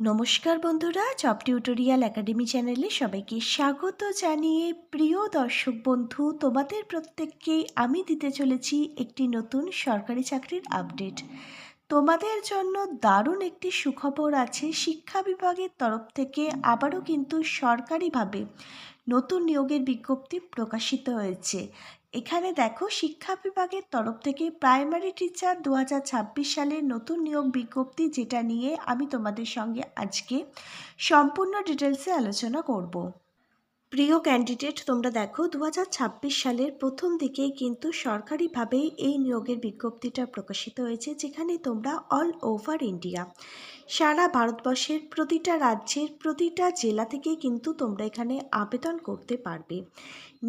নমস্কার বন্ধুরা, job tutorial academy চ্যানেলে সবাইকে স্বাগত জানিয়ে প্রিয় দর্শক বন্ধু, তোমাদের প্রত্যেককেই আমি দিতে চলেছি একটি নতুন সরকারি চাকরির আপডেট। তোমাদের জন্য দারুণ একটি সুখবর আছে। শিক্ষা বিভাগের তরফ থেকে আবারও কিন্তু সরকারিভাবে নতুন নিয়োগের বিজ্ঞপ্তি প্রকাশিত হয়েছে। এখানে দেখো, শিক্ষা বিভাগের তরফ থেকে প্রাইমারি টিচার 2026 সালের নতুন নিয়োগ বিজ্ঞপ্তি, যেটা নিয়ে আমি তোমাদের সঙ্গে আজকে সম্পূর্ণ ডিটেলসে আলোচনা করব। প্রিয় ক্যান্ডিডেট, তোমরা দেখো 2026 সালের প্রথম দিকেই কিন্তু সরকারিভাবেই এই নিয়োগের বিজ্ঞপ্তিটা প্রকাশিত হয়েছে, যেখানে তোমরা অল ওভার ইন্ডিয়া, সারা ভারতবর্ষের প্রতিটা রাজ্যের প্রতিটা জেলা থেকেই কিন্তু তোমরা এখানে আবেদন করতে পারবে।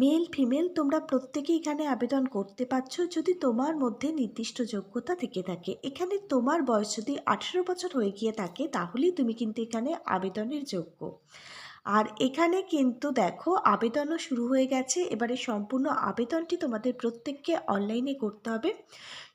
মেল ফিমেল তোমরা প্রত্যেকেই এখানে আবেদন করতে পারছো, যদি তোমার মধ্যে নির্দিষ্ট যোগ্যতা থেকে থাকে। এখানে তোমার বয়স যদি 18 বছর হয়ে গিয়ে থাকে, তাহলেই তুমি কিন্তু এখানে আবেদনের যোগ্য। আর এখানে কিন্তু দেখো, আবেদনও শুরু হয়ে গেছে। এবারে সম্পূর্ণ আবেদনটি তোমাদের প্রত্যেককে অনলাইনে করতে হবে।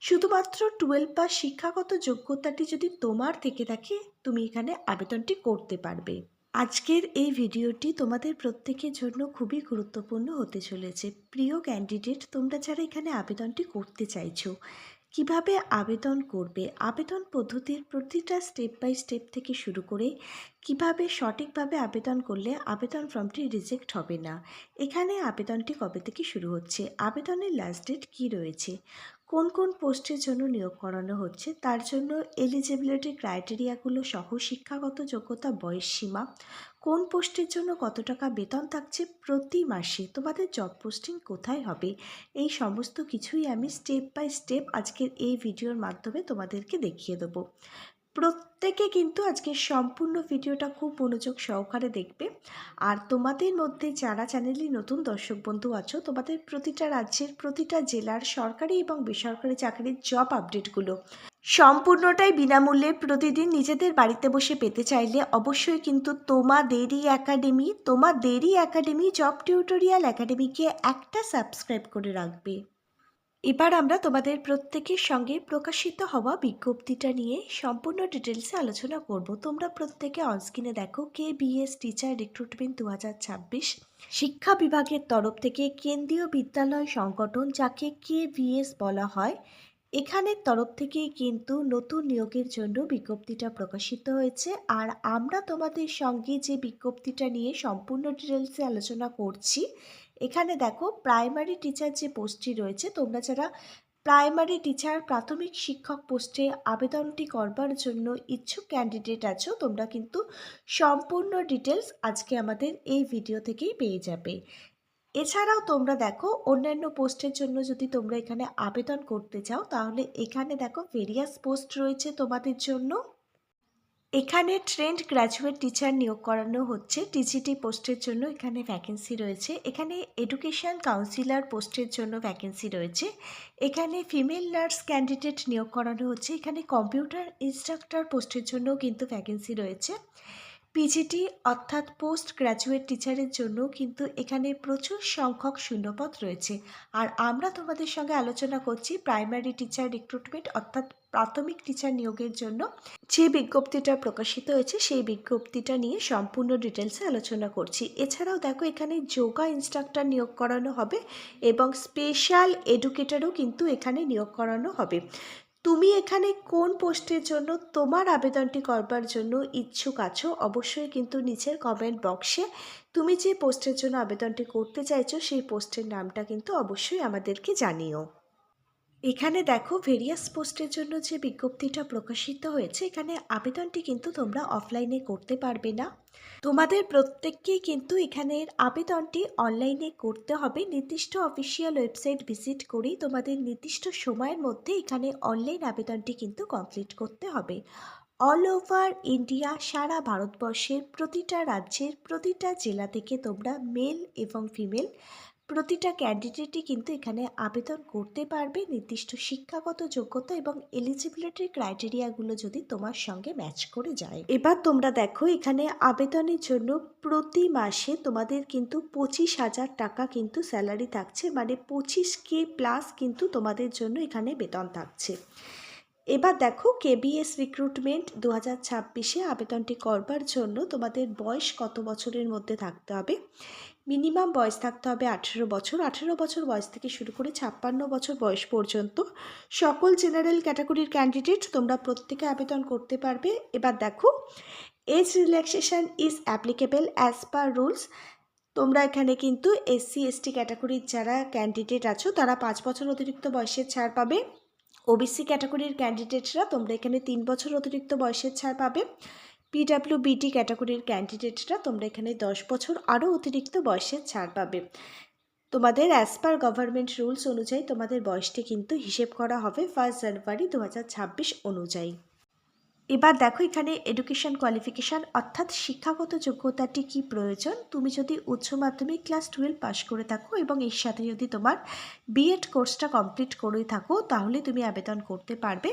শুধুমাত্র 12 পাস শিক্ষাগত যোগ্যতাটি যদি তোমার থেকে থাকে, তুমি এখানে আবেদনটি করতে পারবে। আজকের এই ভিডিওটি তোমাদের প্রত্যেকের জন্য খুবই গুরুত্বপূর্ণ হতে চলেছে। প্রিয় ক্যান্ডিডেট, তোমরা যারা এখানে আবেদনটি করতে চাইছো, কিভাবে আবেদন করবে, আবেদন পদ্ধতির প্রতিটা স্টেপ বাই স্টেপ থেকে শুরু করে কিভাবে সঠিকভাবে আবেদন করলে আবেদন ফর্মটি রিজেক্ট হবে না, এখানে আবেদনটি কবে থেকে শুরু হচ্ছে, আবেদনের লাস্ট ডেট কী রয়েছে, কোন কোন পোস্টের জন্য নিয়োগ করানো হচ্ছে, তার জন্য এলিজিবিলিটি ক্রাইটেরিয়াগুলো সহ শিক্ষাগত যোগ্যতা, বয়সসীমা, কোন পোস্টের জন্য কত টাকা বেতন থাকছে প্রতি মাসে, তোমাদের জব পোস্টিং কোথায় হবে, এই সমস্ত কিছুই আমি স্টেপ বাই স্টেপ আজকের এই ভিডিওর মাধ্যমে তোমাদেরকে দেখিয়ে দেবো। প্রত্যেকে কিন্তু আজকের সম্পূর্ণ ভিডিওটা খুব মনোযোগ সহকারে দেখবে। আর তোমাদের মধ্যে যারা চ্যানেলে নতুন দর্শক বন্ধু আছো, তোমাদের প্রতিটা রাজ্যের প্রতিটা জেলার সরকারি এবং বেসরকারি চাকরির জব আপডেটগুলো সম্পূর্ণটাই বিনামূল্যে প্রতিদিন নিজেদের বাড়িতে বসে পেতে চাইলে অবশ্যই কিন্তু তোমাদেরই একাডেমি জব টিউটোরিয়াল একাডেমিকে একটা সাবস্ক্রাইব করে রাখবে। এবার আমরা তোমাদের প্রত্যেকের সঙ্গে প্রকাশিত হওয়া বিজ্ঞপ্তিটা নিয়ে সম্পূর্ণ ডিটেলসে আলোচনা করব। তোমরা প্রত্যেকে অনস্ক্রিনে দেখো, KBS টিচার রিক্রুটমেন্ট 2026 শিক্ষা বিভাগের তরফ থেকে কেন্দ্রীয় বিদ্যালয় সংগঠন, যাকে KVS বলা হয়, এখানের তরফ থেকেই কিন্তু নতুন নিয়োগের জন্য বিজ্ঞপ্তিটা প্রকাশিত হয়েছে। আর আমরা তোমাদের সঙ্গে যে বিজ্ঞপ্তিটা নিয়ে সম্পূর্ণ ডিটেলসে আলোচনা করছি, এখানে দেখো, প্রাইমারি টিচার যে পোস্টটি রয়েছে, তোমরা যারা প্রাইমারি টিচার প্রাথমিক শিক্ষক পোস্টে আবেদনটি করবার জন্য ইচ্ছুক ক্যান্ডিডেট আছো, তোমরা কিন্তু সম্পূর্ণ ডিটেলস আজকে আমাদের এই ভিডিও থেকেই পেয়ে যাবে। এছাড়াও তোমরা দেখো, অন্যান্য পোস্টের জন্য যদি তোমরা এখানে আবেদন করতে চাও, তাহলে এখানে দেখো ভেরিয়াস পোস্ট রয়েছে তোমাদের জন্য। এখানে ট্রেন্ড গ্র্যাজুয়েট টিচার নিয়োগ করানো হচ্ছে, টিজিটি পোস্টের জন্য এখানে ভ্যাকেন্সি রয়েছে। এখানে এডুকেশন কাউন্সিলর পোস্টের জন্য ভ্যাকেন্সি রয়েছে। এখানে ফিমেল নার্স ক্যান্ডিডেট নিয়োগ করানো হচ্ছে। এখানে কম্পিউটার ইনস্ট্রাক্টর পোস্টের জন্যও কিন্তু ভ্যাকেন্সি রয়েছে। পিজিটি অর্থাৎ পোস্ট গ্র্যাজুয়েট টিচারের জন্য কিন্তু এখানে প্রচুর সংখ্যক শূন্যপদ রয়েছে। আর আমরা তোমাদের সঙ্গে আলোচনা করছি প্রাইমারি টিচার রিক্রুটমেন্ট অর্থাৎ প্রাথমিক টিচার নিয়োগের জন্য যে বিজ্ঞপ্তিটা প্রকাশিত হয়েছে, সেই বিজ্ঞপ্তিটা নিয়ে সম্পূর্ণ ডিটেলসে আলোচনা করছি। এছাড়াও দেখো, এখানে যোগা ইনস্ট্রাক্টর নিয়োগ করানো হবে এবং স্পেশাল এডুকেটরও কিন্তু এখানে নিয়োগ করানো হবে। তুমি এখানে কোন পোস্টের জন্য তোমার আবেদনটি করবার জন্য ইচ্ছুক আছো, অবশ্যই কিন্তু নিচের কমেন্ট বক্সে তুমি যে পোস্টের জন্য আবেদনটি করতে চাইছো, সেই পোস্টের নামটা কিন্তু অবশ্যই আমাদেরকে জানিও। এখানে দেখো, ভেরিয়াস পোস্টের জন্য যে বিজ্ঞপ্তিটা প্রকাশিত হয়েছে, এখানে আবেদনটি কিন্তু তোমরা অফলাইনে করতে পারবে না। তোমাদের প্রত্যেককেই কিন্তু এখানের আবেদনটি অনলাইনে করতে হবে। নির্দিষ্ট অফিসিয়াল ওয়েবসাইট ভিজিট করেই তোমাদের নির্দিষ্ট সময়ের মধ্যে এখানে অনলাইন আবেদনটি কিন্তু কমপ্লিট করতে হবে। অল ওভার ইন্ডিয়া, সারা ভারতবর্ষের প্রতিটা রাজ্যের প্রতিটা জেলা থেকে তোমরা মেল এবং ফিমেল প্রতিটা ক্যান্ডিডেটই কিন্তু এখানে আবেদন করতে পারবে, নির্দিষ্ট শিক্ষাগত যোগ্যতা এবং এলিজিবিলিটি ক্রাইটেরিয়াগুলো যদি তোমার সঙ্গে ম্যাচ করে যায়। এবার তোমরা দেখো, এখানে আবেদনের জন্য প্রতি মাসে তোমাদের কিন্তু 25,000 টাকা কিন্তু স্যালারি থাকছে, মানে 25K প্লাস কিন্তু তোমাদের জন্য এখানে বেতন থাকছে। এবার দেখো কেবিএস রিক্রুটমেন্ট 2026-এ আবেদনটি করবার জন্য তোমাদের বয়স কত বছরের মধ্যে থাকতে হবে। মিনিমাম বয়স থাকতে হবে 18 বছর। 18 বছর বয়স থেকে শুরু করে 56 বছর বয়স পর্যন্ত সকল জেনারেল ক্যাটাগরির ক্যান্ডিডেট তোমরা প্রত্যেকে আবেদন করতে পারবে। এবার দেখো as relaxation is applicable as per rules. তোমরা এখানে কিন্তু SC/ST ক্যাটাগরির যারা ক্যান্ডিডেট আছো তারা 5 বছর অতিরিক্ত বয়সের ছাড় পাবে। ওবিসি ক্যাটাগরির ক্যান্ডিডেটরা তোমরা এখানে 3 বছর অতিরিক্ত বয়সের ছাড় পাবে। PWBD ক্যাটাগরির ক্যান্ডিডেটরা তোমরা এখানে 10 বছর আরও অতিরিক্ত বয়সের ছাড় পাবে। তোমাদের অ্যাজ পার গভর্নমেন্ট রুলস অনুযায়ী তোমাদের বয়সটি কিন্তু হিসেব করা হবে 1 জানুয়ারি 2026 অনুযায়ী। এবার দেখো এখানে এডুকেশন কোয়ালিফিকেশান অর্থাৎ শিক্ষাগত যোগ্যতাটি কি প্রয়োজন। তুমি যদি উচ্চ মাধ্যমিক ক্লাস 12 পাশ করে থাকো এবং এর সাথে যদি তোমার বিএড কোর্সটা কমপ্লিট করে থাকো তাহলে তুমি আবেদন করতে পারবে।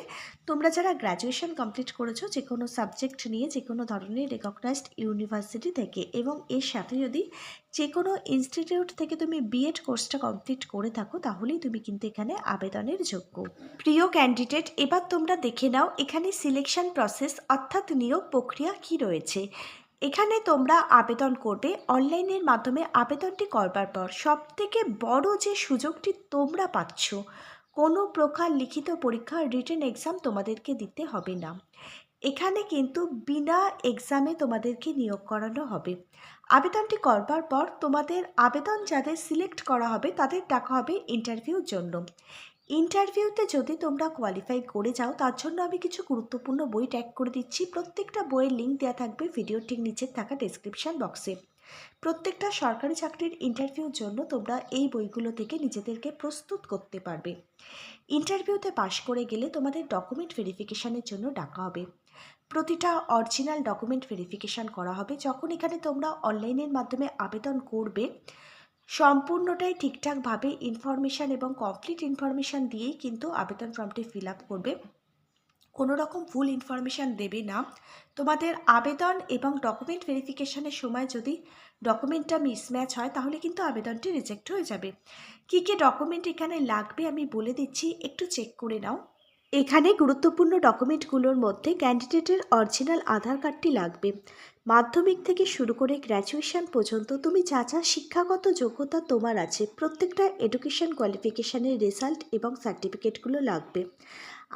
তোমরা যারা গ্র্যাজুয়েশন কমপ্লিট করেছো যে কোনো সাবজেক্ট নিয়ে যে কোনো ধরনের রেকগনাইজড ইউনিভার্সিটি থেকে এবং এর সাথে যদি যে কোনো ইনস্টিটিউট থেকে তুমি বিএড কোর্সটা কমপ্লিট করে থাকো তাহলেই তুমি কিন্তু এখানে আবেদনের যোগ্য। প্রিয় ক্যান্ডিডেট, এবার তোমরা দেখে নাও এখানে সিলেকশন প্রসেস অর্থাৎ নিয়োগ প্রক্রিয়া কি রয়েছে। এখানে তোমরা আবেদন করবে অনলাইনের মাধ্যমে। আবেদনটি করবার পর সবথেকে বড় যে সুযোগটি তোমরা পাচ্ছ, কোনো প্রকার লিখিত পরীক্ষা রিটেন এক্সাম তোমাদেরকে দিতে হবে না। এখানে কিন্তু বিনা এক্সামে তোমাদেরকে নিয়োগ করানো হবে। আবেদনটি করবার পর তোমাদের আবেদন যাদের সিলেক্ট করা হবে তাদের ডাকা হবে ইন্টারভিউর জন্য। ইন্টারভিউতে যদি তোমরা কোয়ালিফাই করে যাও তার জন্য আমি কিছু গুরুত্বপূর্ণ বই ট্যাগ করে দিচ্ছি। প্রত্যেকটা বইয়ের লিঙ্ক দেওয়া থাকবে ভিডিওর ঠিক নিচে থাকা ডেসক্রিপশন বক্সে। প্রত্যেকটা সরকারি চাকরির ইন্টারভিউর জন্য তোমরা এই বইগুলো থেকে নিজেদেরকে প্রস্তুত করতে পারবে। ইন্টারভিউতে পাশ করে গেলে তোমাদের ডকুমেন্ট ভেরিফিকেশানের জন্য ডাকা হবে। প্রতিটা অরিজিনাল ডকুমেন্ট ভেরিফিকেশান করা হবে। যখন এখানে তোমরা অনলাইনের মাধ্যমে আবেদন করবে সম্পূর্ণটাই ঠিকঠাকভাবে ইনফরমেশান এবং কমপ্লিট ইনফরমেশান দিয়েই কিন্তু আবেদন ফর্মটি ফিল আপ করবে। কোনো রকম ভুল ইনফরমেশান দেবে না। তোমাদের আবেদন এবং ডকুমেন্ট ভেরিফিকেশানের সময় যদি ডকুমেন্টটা মিসম্যাচ হয় তাহলে কিন্তু আবেদনটি রিজেক্ট হয়ে যাবে। কী কী ডকুমেন্ট এখানে লাগবে আমি বলে দিচ্ছি, একটু চেক করে নাও। এখানে গুরুত্বপূর্ণ ডকুমেন্টগুলোর মধ্যে ক্যান্ডিডেটের অরিজিনাল আধার কার্ডটি লাগবে। মাধ্যমিক থেকে শুরু করে গ্র্যাজুয়েশন পর্যন্ত তুমি যা যা শিক্ষাগত যোগ্যতা তোমার আছে প্রত্যেকটা এডুকেশন কোয়ালিফিকেশানের রেজাল্ট এবং সার্টিফিকেটগুলো লাগবে।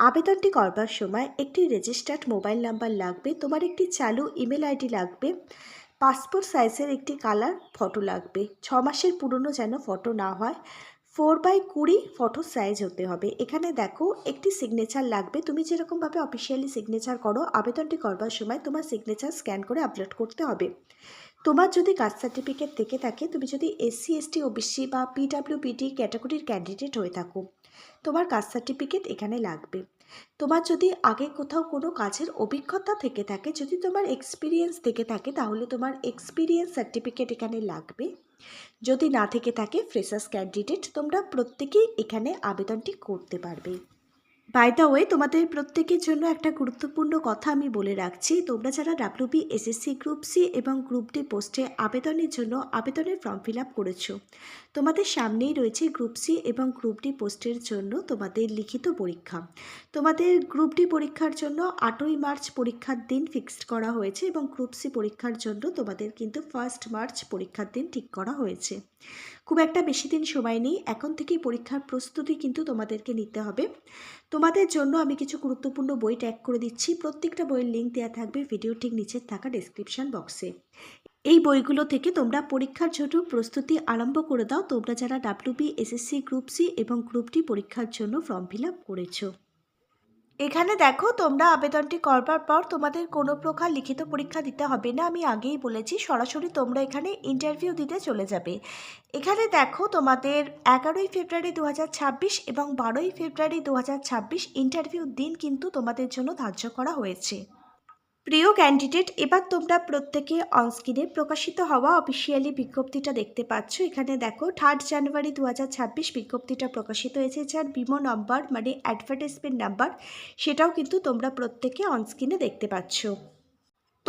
আবেদনটি করবার সময় একটি রেজিস্টার্ড মোবাইল নাম্বার লাগবে, তোমার একটি চালু ইমেল আইডি লাগবে, পাসপোর্ট সাইজের একটি কালার ফটো লাগবে। 6 মাসের পুরনো যেন ফটো না হয়, 4x20 ফটো সাইজ হতে হবে। এখানে দেখো একটি সিগনেচার লাগবে। তুমি যেরকমভাবে অফিসিয়ালি সিগনেচার করো আবেদনটি করবার সময় তোমার সিগনেচার স্ক্যান করে আপলোড করতে হবে। তোমার যদি কাস্ট সার্টিফিকেট থেকে থাকে, তুমি যদি SC/ST OBC বা PWBD ক্যাটাগরির ক্যান্ডিডেট হয়ে থাকো তোমার কাস্ট সার্টিফিকেট এখানে লাগবে। তোমার যদি আগে কোথাও কোনো কাজের অভিজ্ঞতা থেকে থাকে, যদি তোমার এক্সপিরিয়েন্স থেকে থাকে তাহলে তোমার এক্সপিরিয়েন্স সার্টিফিকেট এখানে লাগবে। যদি না থেকে থাকে ফ্রেশার্স ক্যান্ডিডেট তোমরা প্রত্যেকেই এখানে আবেদনটি করতে পারবে। বাই দ্য ওয়ে, তোমাদের প্রত্যেকের জন্য একটা গুরুত্বপূর্ণ কথা আমি বলে রাখছি। তোমরা যারা WB SSC গ্রুপ সি এবং গ্রুপ ডি পোস্টে আবেদনের জন্য আবেদনের ফর্ম ফিল আপ করেছো, তোমাদের সামনেই রয়েছে গ্রুপ সি এবং গ্রুপ ডি পোস্টের জন্য তোমাদের লিখিত পরীক্ষা। তোমাদের গ্রুপ ডি পরীক্ষার জন্য 8ই মার্চ পরীক্ষার দিন ফিক্সড করা হয়েছে এবং গ্রুপ সি পরীক্ষার জন্য তোমাদের কিন্তু 1 মার্চ পরীক্ষার দিন ঠিক করা হয়েছে। খুব একটা বেশি দিন সময় নেই, এখন থেকেই পরীক্ষার প্রস্তুতি কিন্তু তোমাদেরকে নিতে হবে। তোমাদের জন্য আমি কিছু গুরুত্বপূর্ণ বই ট্যাগ করে দিচ্ছি। প্রত্যেকটা বইয়ের লিঙ্ক দেওয়া থাকবে ভিডিও ঠিক নিচে থাকা ডেসক্রিপশন বক্সে। এই বইগুলো থেকে তোমরা পরীক্ষার জন্য প্রস্তুতি আরম্ভ করে দাও, তোমরা যারা WB SSC গ্রুপ সি এবং গ্রুপ ডি পরীক্ষার জন্য ফর্ম ফিল আপ করেছো। এখানে দেখো তোমরা আবেদনটি করবার পর তোমাদের কোনো প্রকার লিখিত পরীক্ষা দিতে হবে না। আমি আগেই বলেছি সরাসরি তোমরা এখানে ইন্টারভিউ দিতে চলে যাবে। এখানে দেখো তোমাদের 11ই ফেব্রুয়ারি 2026 এবং 12ই ফেব্রুয়ারি 2026 ইন্টারভিউ দিন কিন্তু তোমাদের জন্য ধার্য করা হয়েছে। প্রিয় ক্যান্ডিডেট, এবার তোমরা প্রত্যেকে অনস্ক্রিনে প্রকাশিত হওয়া অফিসিয়ালি বিজ্ঞপ্তিটা দেখতে পাচ্ছ। এখানে দেখো 3 জানুয়ারি 2026 বিজ্ঞপ্তিটা প্রকাশিত হয়েছে, যার বিমো নাম্বার মানে অ্যাডভার্টাইজমেন্ট নাম্বার সেটাও কিন্তু তোমরা প্রত্যেকে অনস্ক্রিনে দেখতে পাচ্ছ।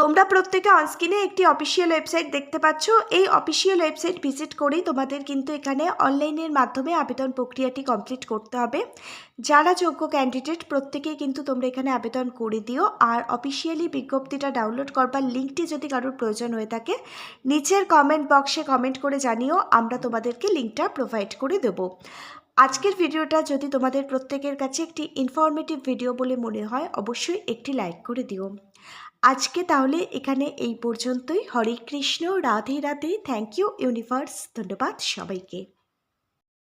তোমরা প্রত্যেকে অনস্ক্রিনে একটি অফিসিয়াল ওয়েবসাইট দেখতে পাচ্ছ। এই অফিসিয়াল ওয়েবসাইট ভিজিট করেই তোমাদের কিন্তু এখানে অনলাইনের মাধ্যমে আবেদন প্রক্রিয়াটি কমপ্লিট করতে হবে। যারা যোগ্য ক্যান্ডিডেট প্রত্যেকেই কিন্তু তোমরা এখানে আবেদন করে দিও। আর অফিসিয়ালি বিজ্ঞপ্তিটা ডাউনলোড করবার লিঙ্কটি যদি কারোর প্রয়োজন হয়ে থাকে নিচের কমেন্ট বক্সে কমেন্ট করে জানিও, আমরা তোমাদেরকে লিঙ্কটা প্রোভাইড করে দেবো। আজকের ভিডিওটা যদি তোমাদের প্রত্যেকের কাছে একটি ইনফরমেটিভ ভিডিও বলে মনে হয় অবশ্যই একটি লাইক করে দিও। আজকে তাহলে এখানে এই পর্যন্তই। Hare Krishna, Radhe Radhe, thank you universe, ধন্যবাদ সবাইকে।